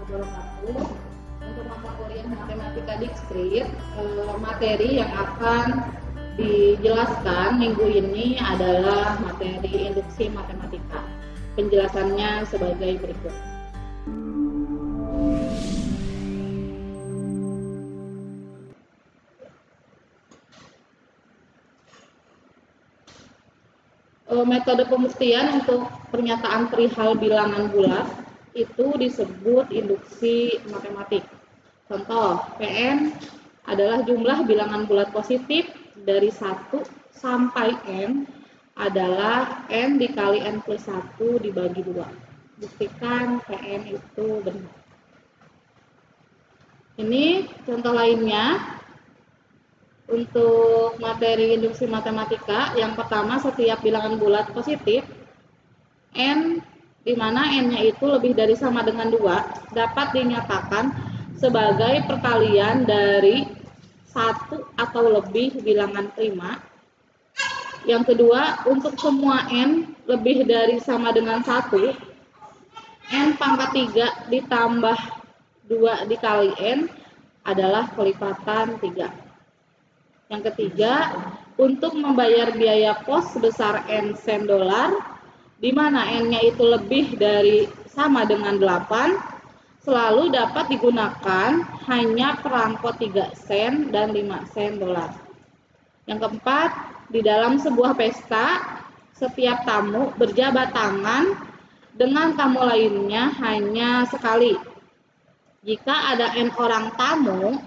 wabarakatuh. Untuk mata kuliah Matematika Diskrit, materi yang akan dijelaskan minggu ini adalah materi induksi matematika. Penjelasannya sebagai berikut. Metode pembuktian untuk pernyataan perihal bilangan bulat itu disebut induksi matematik. Contoh, Pn adalah jumlah bilangan bulat positif dari 1 sampai n adalah n dikali n plus 1 dibagi 2. Buktikan Pn itu benar. Ini contoh lainnya. Untuk materi induksi matematika, yang pertama setiap bilangan bulat positif, n di mana n-nya itu lebih dari sama dengan 2, dapat dinyatakan sebagai perkalian dari 1 atau lebih bilangan prima. Yang kedua, untuk semua n lebih dari sama dengan 1, n pangkat 3 ditambah 2 dikali n adalah kelipatan 3. Yang ketiga, untuk membayar biaya pos sebesar n sen dolar, di mana n-nya itu lebih dari sama dengan 8, selalu dapat digunakan hanya perangko 3 sen dan 5 sen dolar. Yang keempat, di dalam sebuah pesta, setiap tamu berjabat tangan dengan tamu lainnya hanya sekali. Jika ada n orang tamu,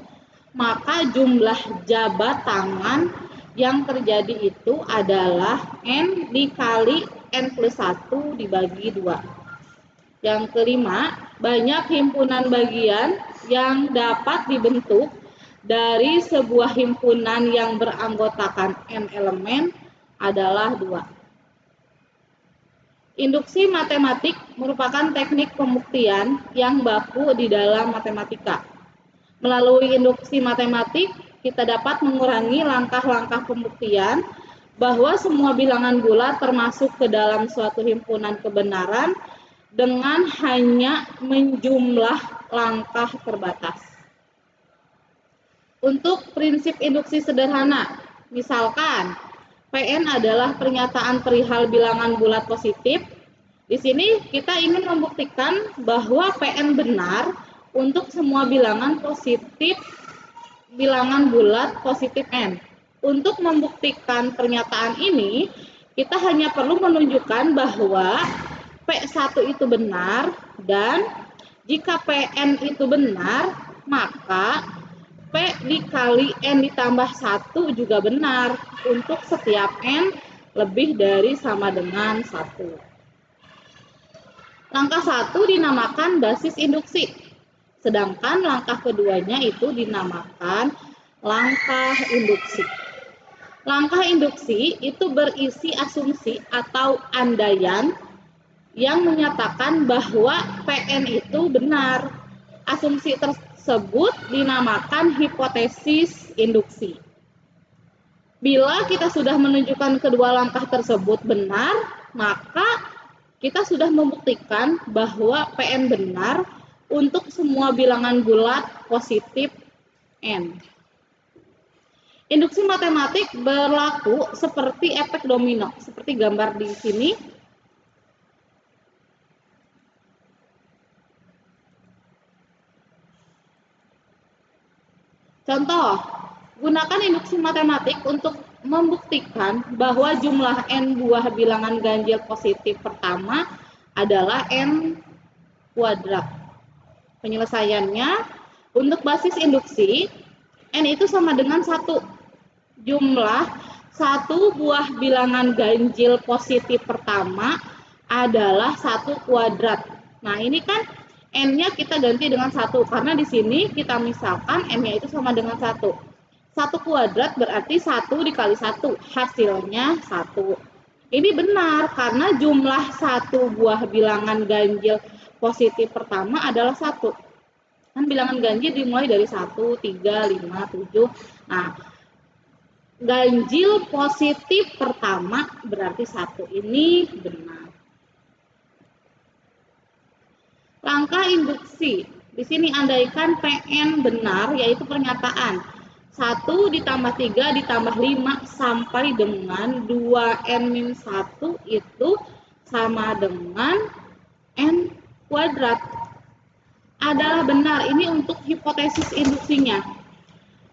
maka jumlah jabat tangan yang terjadi itu adalah n dikali n plus 1 dibagi 2. Yang kelima, banyak himpunan bagian yang dapat dibentuk dari sebuah himpunan yang beranggotakan n elemen adalah 2. Induksi matematik merupakan teknik pembuktian yang baku di dalam matematika. Melalui induksi matematik, kita dapat mengurangi langkah-langkah pembuktian bahwa semua bilangan bulat termasuk ke dalam suatu himpunan kebenaran dengan hanya menjumlah langkah terbatas. Untuk prinsip induksi sederhana, misalkan Pn adalah pernyataan perihal bilangan bulat positif. Di sini kita ingin membuktikan bahwa Pn benar untuk semua bilangan positif, bilangan bulat positif n. Untuk membuktikan pernyataan ini, kita hanya perlu menunjukkan bahwa P1 itu benar, dan jika Pn itu benar, maka P dikali n ditambah 1 juga benar untuk setiap n lebih dari sama dengan 1. Langkah 1 dinamakan basis induksi. Sedangkan langkah keduanya itu dinamakan langkah induksi. Langkah induksi itu berisi asumsi atau andaian yang menyatakan bahwa Pn itu benar. Asumsi tersebut dinamakan hipotesis induksi. Bila kita sudah menunjukkan kedua langkah tersebut benar, maka kita sudah membuktikan bahwa Pn benar untuk semua bilangan bulat positif n. Induksi matematik berlaku seperti efek domino, seperti gambar di sini. Contoh, gunakan induksi matematik untuk membuktikan bahwa jumlah n buah bilangan ganjil positif pertama adalah n kuadrat. Penyelesaiannya, untuk basis induksi, n itu sama dengan 1. Jumlah 1 buah bilangan ganjil positif pertama adalah 1 kuadrat. Nah, ini kan n-nya kita ganti dengan 1, karena di sini kita misalkan n-nya itu sama dengan 1. 1 kuadrat berarti 1 dikali 1, hasilnya 1. Ini benar, karena jumlah 1 buah bilangan ganjil positif pertama adalah 1. Kan bilangan ganjil dimulai dari 1, 3, 5, 7. Nah, ganjil positif pertama berarti 1. Ini benar. Langkah induksi Di sini andaikan PN benar, yaitu pernyataan 1 ditambah 3 ditambah 5 sampai dengan 2n-1 itu sama dengan n kuadrat. Adalah benar, ini untuk hipotesis induksinya.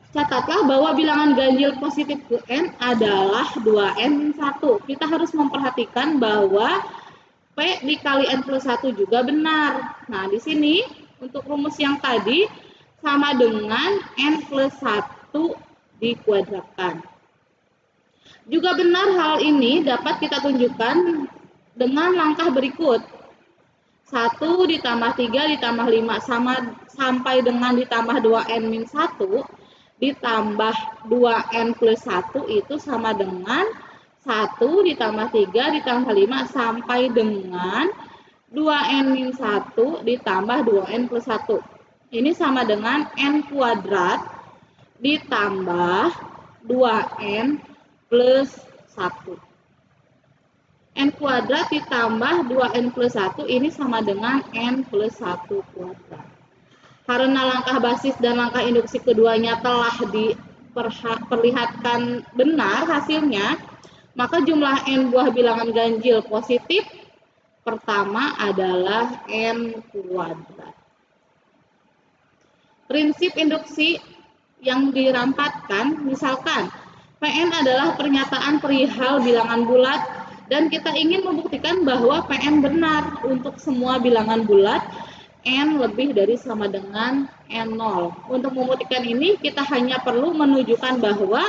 Catatlah bahwa bilangan ganjil positif Qn adalah 2n-1. Kita harus memperhatikan bahwa P dikali n plus 1 juga benar. Nah, di sini untuk rumus yang tadi sama dengan n plus 1 dikuadratkan. Juga benar hal ini dapat kita tunjukkan dengan langkah berikut. 1 ditambah 3 ditambah 5 sampai dengan ditambah 2n-1 ditambah 2n plus 1 itu sama dengan 1 ditambah 3 ditambah 5 sampai dengan 2n-1 ditambah 2n plus 1. Ini sama dengan n kuadrat ditambah 2n plus 1. N kuadrat ditambah 2n plus 1 ini sama dengan n plus 1 kuadrat. Karena langkah basis dan langkah induksi keduanya telah diperlihatkan benar hasilnya, maka jumlah n buah bilangan ganjil positif pertama adalah n kuadrat. Prinsip induksi yang dirampatkan, misalkan Pn adalah pernyataan perihal bilangan bulat dan kita ingin membuktikan bahwa Pn benar untuk semua bilangan bulat n lebih dari sama dengan n0. Untuk membuktikan ini kita hanya perlu menunjukkan bahwa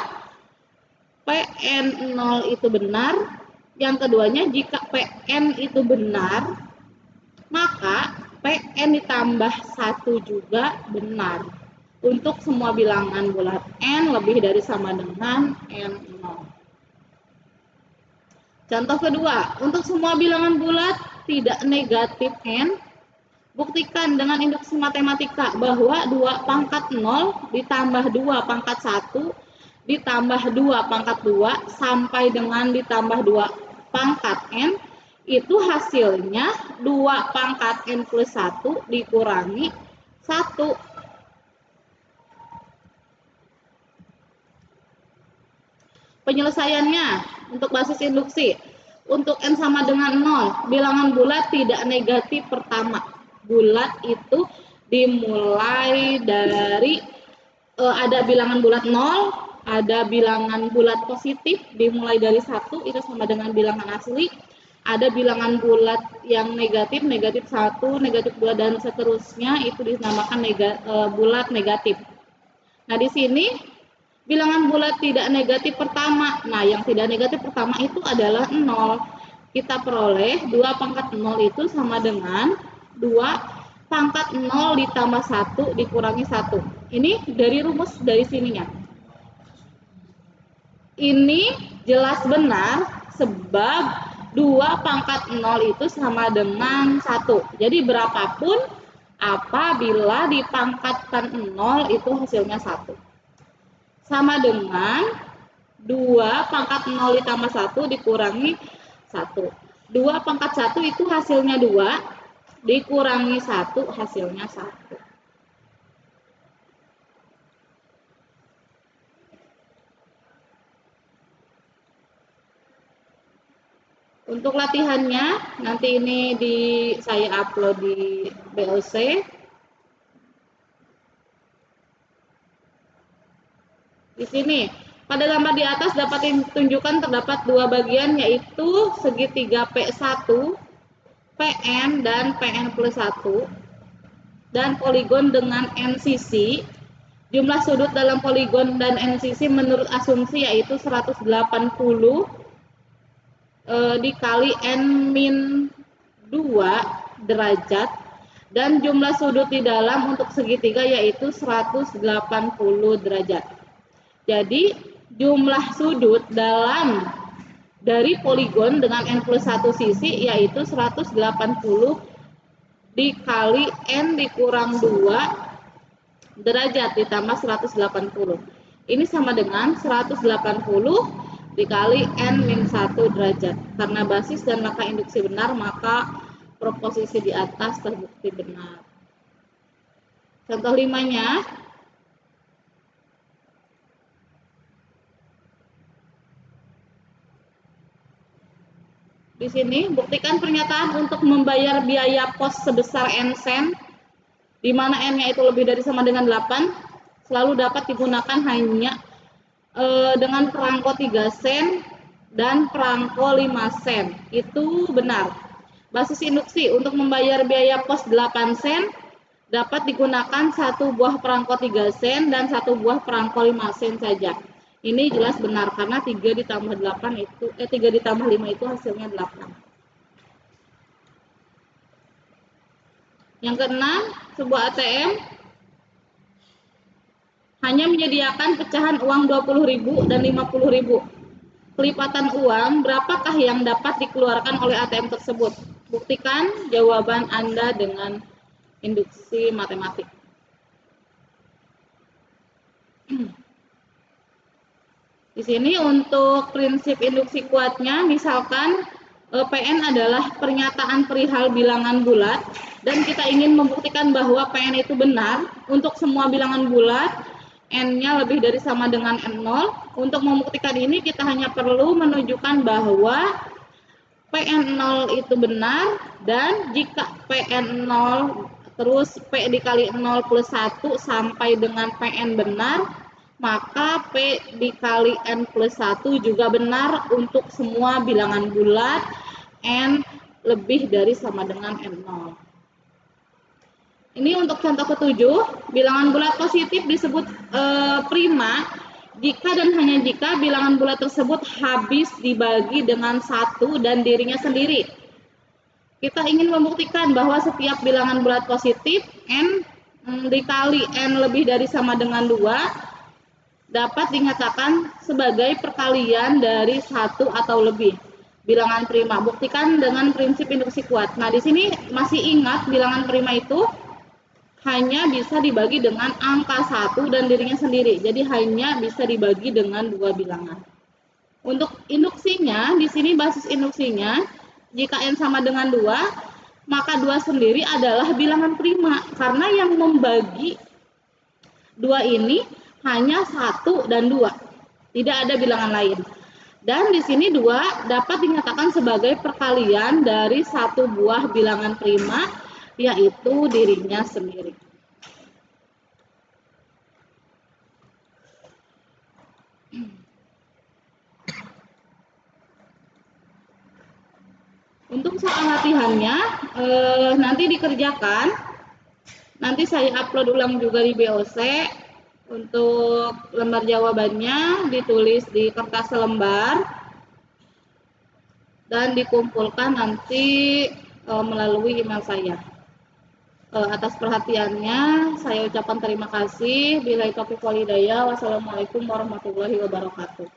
Pn0 itu benar. Yang keduanya, jika Pn itu benar, maka Pn ditambah 1 juga benar. Untuk semua bilangan bulat n lebih dari sama dengan n0. Contoh kedua, untuk semua bilangan bulat tidak negatif n, buktikan dengan induksi matematika bahwa 2 pangkat 0 ditambah 2 pangkat 1 ditambah 2 pangkat 2 sampai dengan ditambah 2 pangkat n itu hasilnya 2 pangkat n plus 1 dikurangi 1. Penyelesaiannya untuk basis induksi. Untuk n sama dengan 0, bilangan bulat tidak negatif pertama. Bulat itu dimulai dari ada bilangan bulat 0, ada bilangan bulat positif dimulai dari 1, itu sama dengan bilangan asli. Ada bilangan bulat yang negatif, negatif 1, negatif 2 dan seterusnya, itu dinamakan bulat negatif. Nah, di sini bilangan bulat tidak negatif pertama. Nah, yang tidak negatif pertama itu adalah 0. Kita peroleh 2 pangkat 0 itu sama dengan 2 pangkat 0 ditambah 1 dikurangi 1. Ini dari rumus dari sininya. Ini jelas benar sebab 2 pangkat 0 itu sama dengan 1. Jadi berapapun apabila dipangkatkan 0 itu hasilnya 1. Sama dengan 2 pangkat 0 ditambah 1 dikurangi 1. 2 pangkat 1 itu hasilnya 2, dikurangi 1 hasilnya 1. Untuk latihannya, nanti ini saya upload di BOC. Di sini, pada gambar di atas dapat ditunjukkan terdapat dua bagian, yaitu segitiga P1, Pn dan Pn plus 1, dan poligon dengan n sisi. Jumlah sudut dalam poligon dan n sisi menurut asumsi yaitu 180 dikali n-2 derajat, dan jumlah sudut di dalam untuk segitiga yaitu 180 derajat. Jadi jumlah sudut dalam dari poligon dengan n plus 1 sisi yaitu 180 dikali n dikurang 2 derajat ditambah 180. Ini sama dengan 180 dikali n-1 derajat. Karena basis dan langkah induksi benar, maka proposisi di atas terbukti benar. Contoh 5-nya, di sini buktikan pernyataan untuk membayar biaya pos sebesar N sen, di mana N-nya itu lebih dari sama dengan 8, selalu dapat digunakan hanya dengan perangko 3 sen dan perangko 5 sen. Itu benar. Basis induksi untuk membayar biaya pos 8 sen dapat digunakan satu buah perangko 3 sen dan satu buah perangko 5 sen saja. Ini jelas benar karena 3 ditambah 8 itu 3 ditambah 5 itu hasilnya 8. Yang keenam, sebuah ATM hanya menyediakan pecahan uang 20.000 dan 50.000. Kelipatan uang berapakah yang dapat dikeluarkan oleh ATM tersebut? Buktikan jawaban Anda dengan induksi matematik. Di sini untuk prinsip induksi kuatnya, misalkan PN adalah pernyataan perihal bilangan bulat dan kita ingin membuktikan bahwa PN itu benar untuk semua bilangan bulat, N-nya lebih dari sama dengan N0. Untuk membuktikan ini kita hanya perlu menunjukkan bahwa PN0 itu benar, dan jika PN0 terus P dikali 0 plus 1 sampai dengan PN benar, maka P dikali N plus 1 juga benar untuk semua bilangan bulat N lebih dari sama dengan N0. Ini untuk contoh ketujuh, bilangan bulat positif disebut prima jika dan hanya jika bilangan bulat tersebut habis dibagi dengan 1 dan dirinya sendiri. Kita ingin membuktikan bahwa setiap bilangan bulat positif N dikali N lebih dari sama dengan 2 dapat dinyatakan sebagai perkalian dari 1 atau lebih bilangan prima. Buktikan dengan prinsip induksi kuat. Nah, di sini masih ingat bilangan prima itu hanya bisa dibagi dengan angka 1 dan dirinya sendiri. Jadi hanya bisa dibagi dengan 2 bilangan. Untuk induksinya, di sini basis induksinya, jika N sama dengan 2, maka 2 sendiri adalah bilangan prima. Karena yang membagi 2 ini hanya 1 dan 2. Tidak ada bilangan lain. Dan di sini 2 dapat dinyatakan sebagai perkalian dari satu buah bilangan prima, yaitu dirinya sendiri. Untuk soal latihannya nanti dikerjakan, nanti saya upload ulang juga di BOC. Untuk lembar jawabannya ditulis di kertas selembar dan dikumpulkan nanti melalui email saya. Atas perhatiannya saya ucapkan terima kasih. Billahi taufiq wal hidayah. Wassalamualaikum warahmatullahi wabarakatuh.